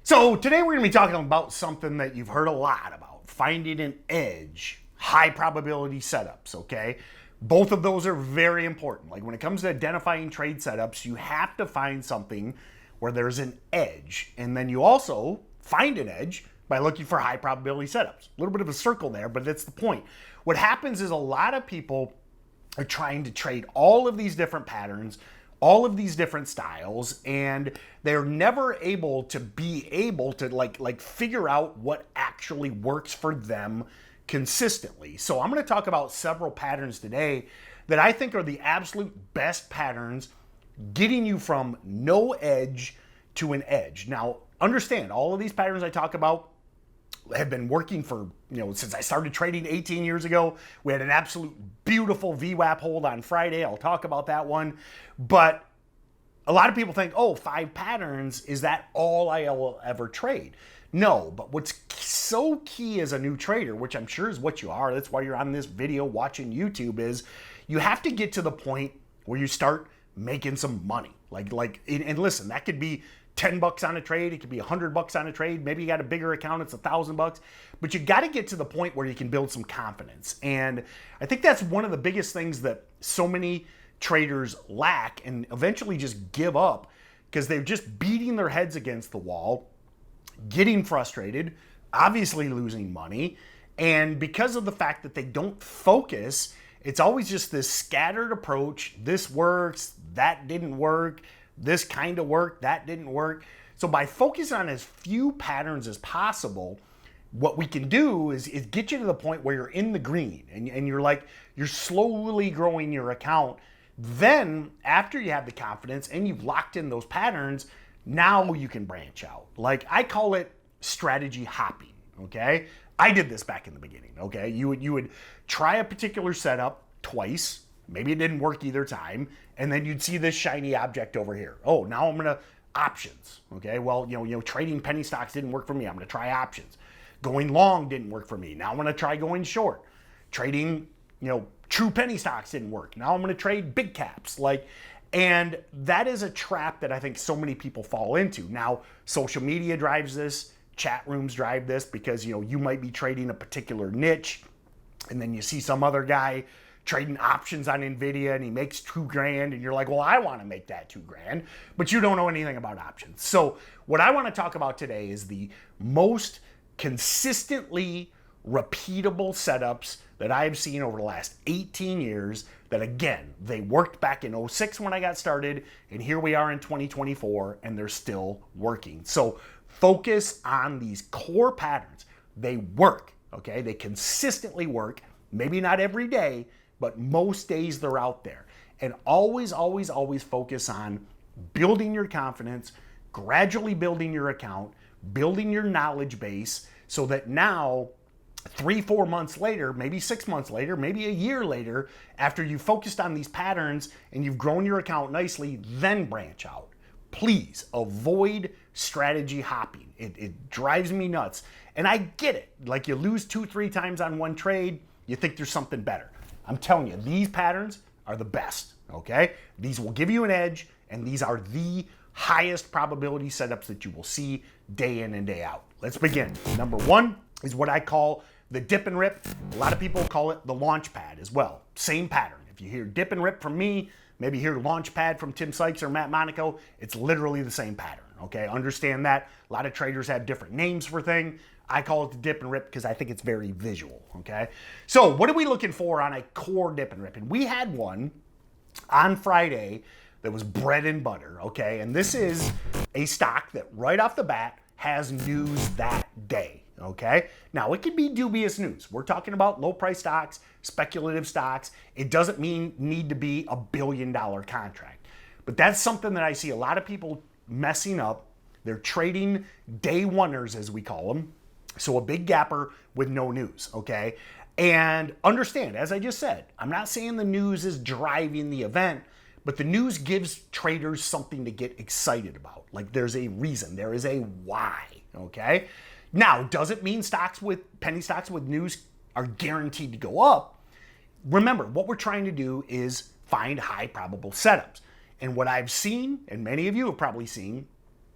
So today we're going to be talking about something that you've heard a lot about, finding an edge, high probability setups, okay? Both of those are very important. Like when it comes to identifying trade setups, you have to find something where there's an edge. And then you also find an edge by looking for high probability setups. A little bit of a circle there, but that's the point. What happens is a lot of people are trying to trade all of these different patterns, all of these different styles, and they're never able to like figure out what actually works for them consistently. So I'm going to talk about several patterns today that I think are the absolute best patterns getting you from no edge to an edge. Now, understand, all of these patterns I talk about have been working for, since I started trading 18 years ago. We had an absolute beautiful VWAP hold on Friday. I'll talk about that one. But a lot of people think, 5 patterns, is that all I will ever trade? No, but what's so key as a new trader, which I'm sure is what you are, that's why you're on this video watching YouTube, is you have to get to the point where you start making some money. And listen, that could be $10 on a trade, it could be $100 on a trade, maybe you got a bigger account, it's $1,000, but you got to get to the point where you can build some confidence. And I think that's one of the biggest things that so many traders lack and eventually just give up because they're just beating their heads against the wall, getting frustrated, obviously losing money, and because of the fact that they don't focus, it's always just this scattered approach. This works, that didn't work, this kind of worked, that didn't work. So by focusing on as few patterns as possible, what we can do is get you to the point where you're in the green and you're slowly growing your account. Then after you have the confidence and you've locked in those patterns, now you can branch out. Like I call it strategy hopping, okay? I did this back in the beginning, okay? You would try a particular setup twice, maybe it didn't work either time, and then you'd see this shiny object over here. Oh, now I'm gonna options. Okay, well, trading penny stocks didn't work for me. I'm gonna try options. Going long didn't work for me. Now I'm gonna try going short. Trading, true penny stocks didn't work. Now I'm gonna trade big caps. And that is a trap that I think so many people fall into. Now, social media drives this, chat rooms drive this because you might be trading a particular niche, and then you see some other guy trading options on Nvidia and he makes $2,000 and you're like, well, I want to make that $2,000, but you don't know anything about options. So what I want to talk about today is the most consistently repeatable setups that I've seen over the last 18 years that, again, they worked back in 06 when I got started, and here we are in 2024 and they're still working. So focus on these core patterns. They work, okay? They consistently work, maybe not every day, but most days they're out there. And always, always, always focus on building your confidence, gradually building your account, building your knowledge base so that now 3-4 months later, maybe 6 months later, maybe a year later, after you've focused on these patterns and you've grown your account nicely, then branch out. Please avoid strategy hopping. It drives me nuts. And I get it. Like you lose 2-3 times on one trade, you think there's something better. I'm telling you, these patterns are the best, okay? These will give you an edge, and these are the highest probability setups that you will see day in and day out. Let's begin. Number 1 is what I call the dip and rip. A lot of people call it the launch pad as well. Same pattern. If you hear dip and rip from me, maybe hear launch pad from Tim Sykes or Matt Monaco, it's literally the same pattern, okay? Understand that. A lot of traders have different names for things. I call it the dip and rip because I think it's very visual, okay? So what are we looking for on a core dip and rip? And we had one on Friday that was bread and butter, okay? And this is a stock that right off the bat has news that day, okay? Now, it could be dubious news. We're talking about low price stocks, speculative stocks. It doesn't need to be a $1 billion contract. But that's something that I see a lot of people messing up. They're trading day oneers, as we call them. So a big gapper with no news, okay? And understand, as I just said, I'm not saying the news is driving the event, but the news gives traders something to get excited about. Like there's a reason, there is a why, okay? Now, does it mean penny stocks with news are guaranteed to go up? Remember, what we're trying to do is find high probable setups. And what I've seen, and many of you have probably seen,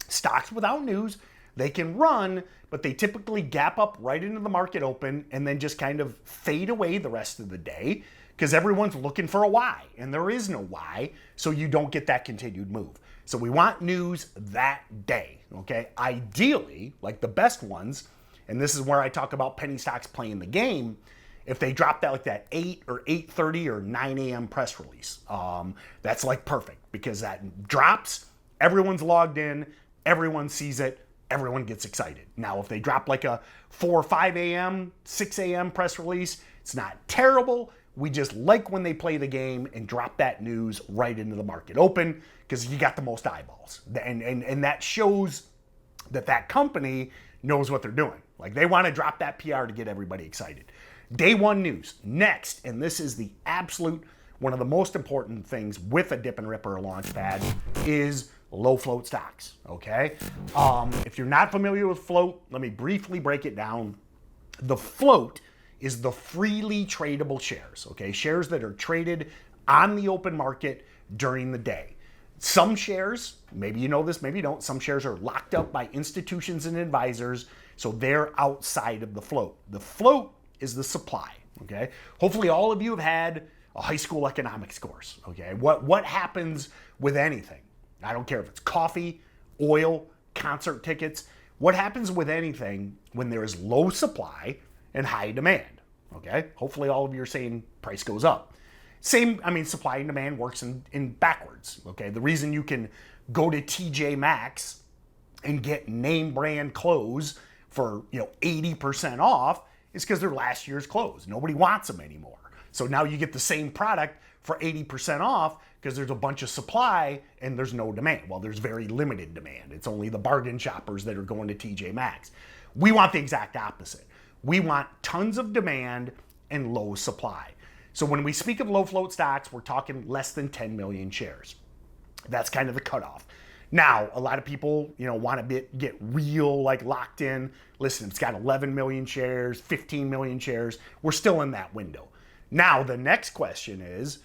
stocks without news, They can run, but they typically gap up right into the market open and then just kind of fade away the rest of the day because everyone's looking for a Y, and there is no Y, so you don't get that continued move. So we want news that day, okay? Ideally, like the best ones, and this is where I talk about penny stocks playing the game, if they drop that like that 8 or 8:30 or 9 a.m. press release, that's like perfect because that drops, everyone's logged in, everyone sees it, everyone gets excited. Now, if they drop like a 4 or 5 a.m., 6 a.m. press release, it's not terrible. We just like when they play the game and drop that news right into the market open because you got the most eyeballs. And that shows that that company knows what they're doing. Like they want to drop that PR to get everybody excited. Day one news. Next, and this is the absolute, one of the most important things with a dip and rip or a launch pad is low float stocks, okay? If you're not familiar with float, let me briefly break it down. The float is the freely tradable shares, okay? Shares that are traded on the open market during the day. Some shares, maybe you know this, maybe you don't, some shares are locked up by institutions and advisors, so they're outside of the float. The float is the supply, okay? Hopefully all of you have had a high school economics course, okay? What happens with anything? I don't care if it's coffee, oil, concert tickets. What happens with anything when there is low supply and high demand, okay? Hopefully all of you are saying price goes up. Same, I mean, supply and demand works in backwards, okay? The reason you can go to TJ Maxx and get name brand clothes for, 80% off is because they're last year's clothes. Nobody wants them anymore. So now you get the same product for 80% off because there's a bunch of supply and there's no demand. Well, there's very limited demand. It's only the bargain shoppers that are going to TJ Maxx. We want the exact opposite. We want tons of demand and low supply. So when we speak of low float stocks, we're talking less than 10 million shares. That's kind of the cutoff. Now, a lot of people, want to get real, like locked in. Listen, it's got 11 million shares, 15 million shares. We're still in that window. Now, the next question is,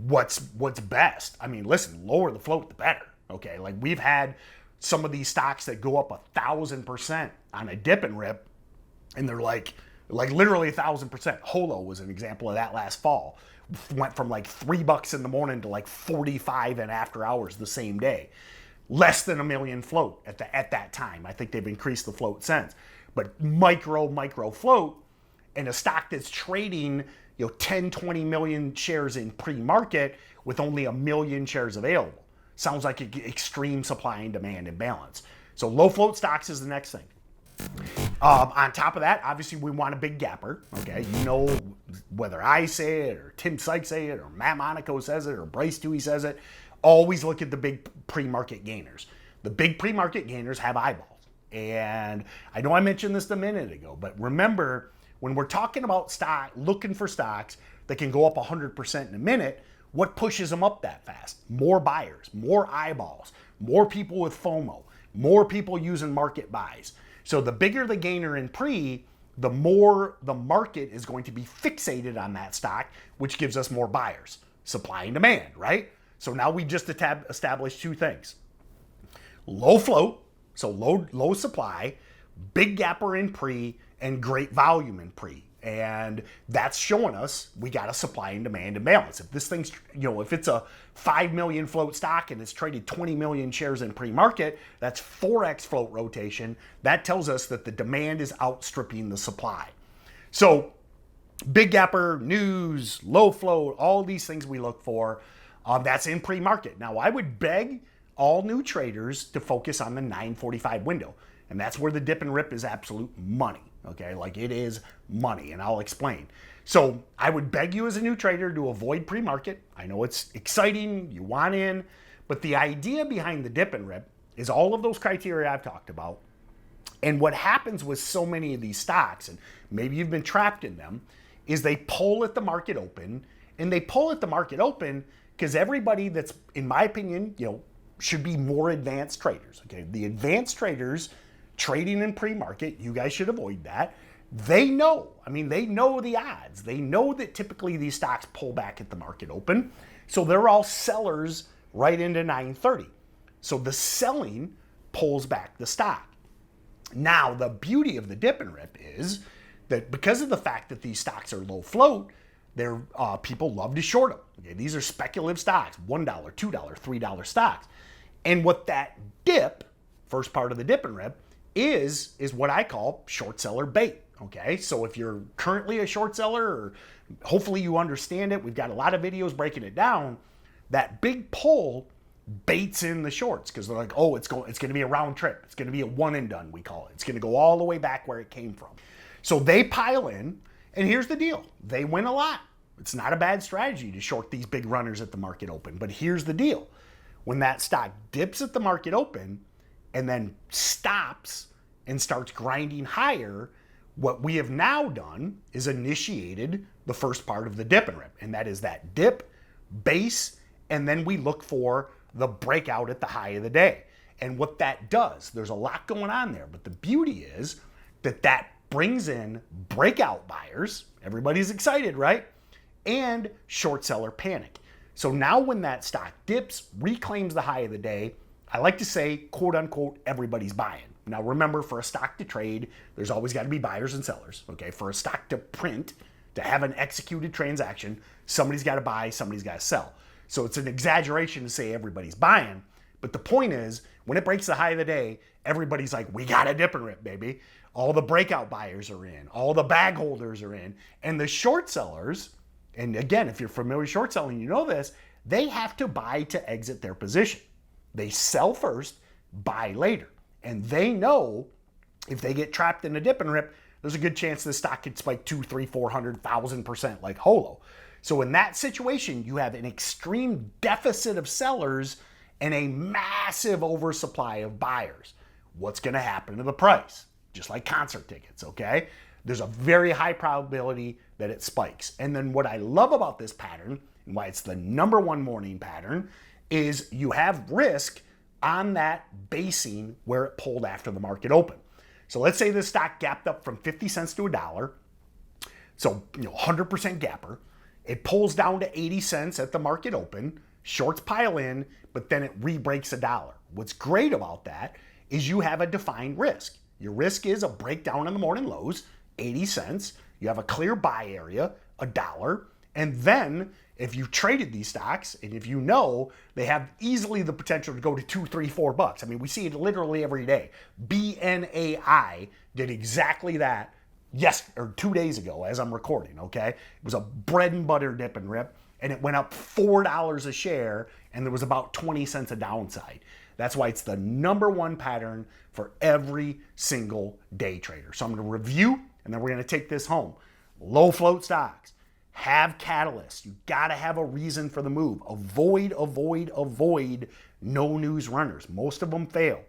what's best? I mean, listen, lower the float, the better. Okay, like we've had some of these stocks that go up 1,000% on a dip and rip, and they're like literally 1,000%. Holo was an example of that last fall. Went from like $3 in the morning to like 45 and after hours the same day. Less than a million float at that time. I think they've increased the float since. But micro float, and a stock that's trading 10, 20 million shares in pre-market with only 1 million shares available. Sounds like extreme supply and demand imbalance. So low float stocks is the next thing. On top of that, obviously we want a big gapper, okay? Whether I say it or Tim Sykes say it or Matt Monaco says it or Bryce Dewey says it, always look at the big pre-market gainers. The big pre-market gainers have eyeballs. And I know I mentioned this a minute ago, but remember, when we're talking about looking for stocks that can go up 100% in a minute, what pushes them up that fast? More buyers, more eyeballs, more people with FOMO, more people using market buys. So the bigger the gainer in pre, the more the market is going to be fixated on that stock, which gives us more buyers. Supply and demand, right? So now we just established two things. Low float, so low supply, big gapper in pre, and great volume in pre. And that's showing us we got a supply and demand imbalance. If this thing's, if it's a 5 million float stock and it's traded 20 million shares in pre-market, that's 4x float rotation. That tells us that the demand is outstripping the supply. So big gapper, news, low float, all these things we look for, that's in pre-market. Now, I would beg all new traders to focus on the 9:45 window. And that's where the dip and rip is absolute money. Okay, like it is money, and I'll explain. So I would beg you as a new trader to avoid pre-market. I know it's exciting, you want in, but the idea behind the dip and rip is all of those criteria I've talked about. And what happens with so many of these stocks, and maybe you've been trapped in them, is they pull at the market open, and they pull at the market open because everybody that's, in my opinion, should be more advanced traders. Okay, the advanced traders trading in pre-market, you guys should avoid that. They know the odds. They know that typically these stocks pull back at the market open. So they're all sellers right into 9:30. So the selling pulls back the stock. Now, the beauty of the dip and rip is that because of the fact that these stocks are low float, they're, people love to short them. Okay? These are speculative stocks, $1, $2, $3 stocks. And what that dip, first part of the dip and rip, is what I call short seller bait. Okay, so if you're currently a short seller, or hopefully you understand it, we've got a lot of videos breaking it down. That big pull baits in the shorts because they're like, oh, it's going to be a round trip. It's going to be a one and done, we call it. It's going to go all the way back where it came from. So they pile in, and here's the deal: they win a lot. It's not a bad strategy to short these big runners at the market open. But here's the deal: when that stock dips at the market open and then stops and starts grinding higher, what we have now done is initiated the first part of the dip and rip, and that is that dip, base, and then we look for the breakout at the high of the day. And what that does, there's a lot going on there, but the beauty is that brings in breakout buyers. Everybody's excited, right? And short seller panic. So now when that stock dips, reclaims the high of the day, I like to say, quote unquote, everybody's buying. Now remember, for a stock to trade, there's always got to be buyers and sellers. Okay, for a stock to print, to have an executed transaction, somebody's got to buy, somebody's got to sell. So it's an exaggeration to say everybody's buying, but the point is, when it breaks the high of the day, everybody's like, we got a dip and rip, baby. All the breakout buyers are in, all the bag holders are in, and the short sellers, and again, if you're familiar with short selling, you know this, they have to buy to exit their position. They sell first, buy later. And they know if they get trapped in a dip and rip, there's a good chance the stock could spike 200, 300, 400, 1,000% like holo. So in that situation, you have an extreme deficit of sellers and a massive oversupply of buyers. What's going to happen to the price? Just like concert tickets, okay? There's a very high probability that it spikes. And then what I love about this pattern, and why it's the number one morning pattern, is you have risk on that basing where it pulled after the market open. So let's say this stock gapped up from 50 cents to $1. So, 100% gapper. It pulls down to 80 cents at the market open. Shorts pile in, but then it re-breaks $1. What's great about that is you have a defined risk. Your risk is a breakdown in the morning lows, 80 cents. You have a clear buy area, $1. And then if you've traded these stocks, and if you know they have easily the potential to go to $2, $3, $4. I mean, we see it literally every day. BNAI did exactly that 2 days ago as I'm recording, okay? It was a bread and butter dip and rip, and it went up $4 a share, and there was about 20 cents a downside. That's why it's the number one pattern for every single day trader. So I'm going to review, and then we're going to take this home. Low float stocks. Have catalysts. You got to have a reason for the move. Avoid no news runners. Most of them fail.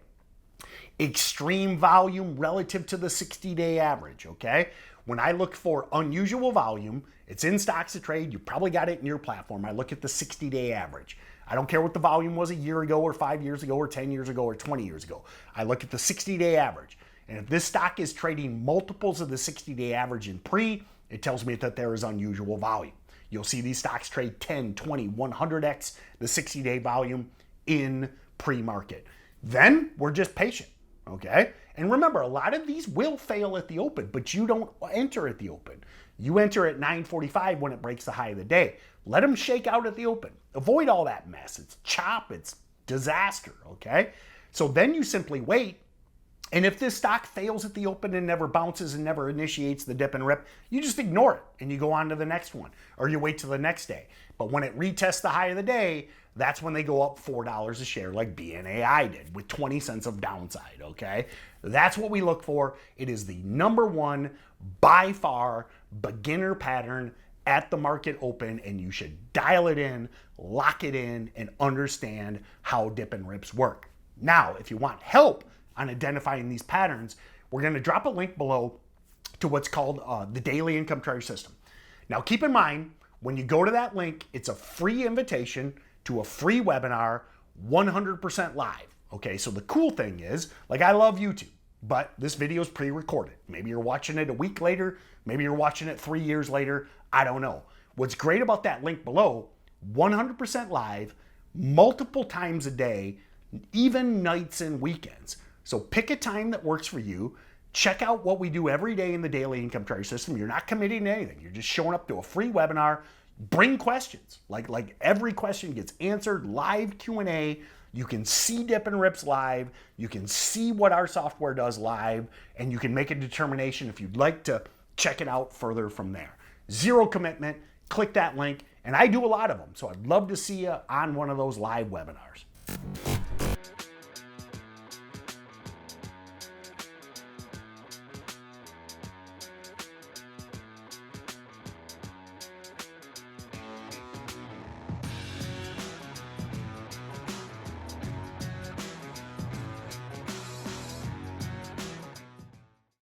Extreme volume relative to the 60-day average, okay? When I look for unusual volume, it's in stocks to trade. You probably got it in your platform. I look at the 60-day average. I don't care what the volume was a year ago or 5 years ago or 10 years ago or 20 years ago. I look at the 60-day average. And if this stock is trading multiples of the 60-day average in pre, it tells me that there is unusual volume. You'll see these stocks trade 10, 20, 100x the 60-day volume in pre-market. Then we're just patient, okay? And remember, a lot of these will fail at the open, but you don't enter at the open. You enter at 9:45 when it breaks the high of the day. Let them shake out at the open. Avoid all that mess. It's chop, it's disaster, okay? So then you simply wait. And if this stock fails at the open and never bounces and never initiates the dip and rip, you just ignore it and you go on to the next one, or you wait till the next day. But when it retests the high of the day, that's when they go up $4 a share like BNAI did with 20 cents of downside, okay? That's what we look for. It is the number one, by far, beginner pattern at the market open, and you should dial it in, lock it in, and understand how dip and rips work. Now, if you want help on identifying these patterns, we're going to drop a link below to what's called the Daily Income Trader System. Now, keep in mind, when you go to that link, it's a free invitation to a free webinar, 100% live. Okay, so the cool thing is, like, I love YouTube, but this video is pre-recorded. Maybe you're watching it a week later, maybe you're watching it 3 years later, I don't know. What's great about that link below, 100% live, multiple times a day, even nights and weekends. So pick a time that works for you. Check out what we do every day in the daily income trader system. You're not committing to anything. You're just showing up to a free webinar. Bring questions. Like every question gets answered, live Q&A. You can see Dip and Rips live. You can see what our software does live, and you can make a determination if you'd like to check it out further from there. Zero commitment. Click that link, and I do a lot of them, so I'd love to see you on one of those live webinars.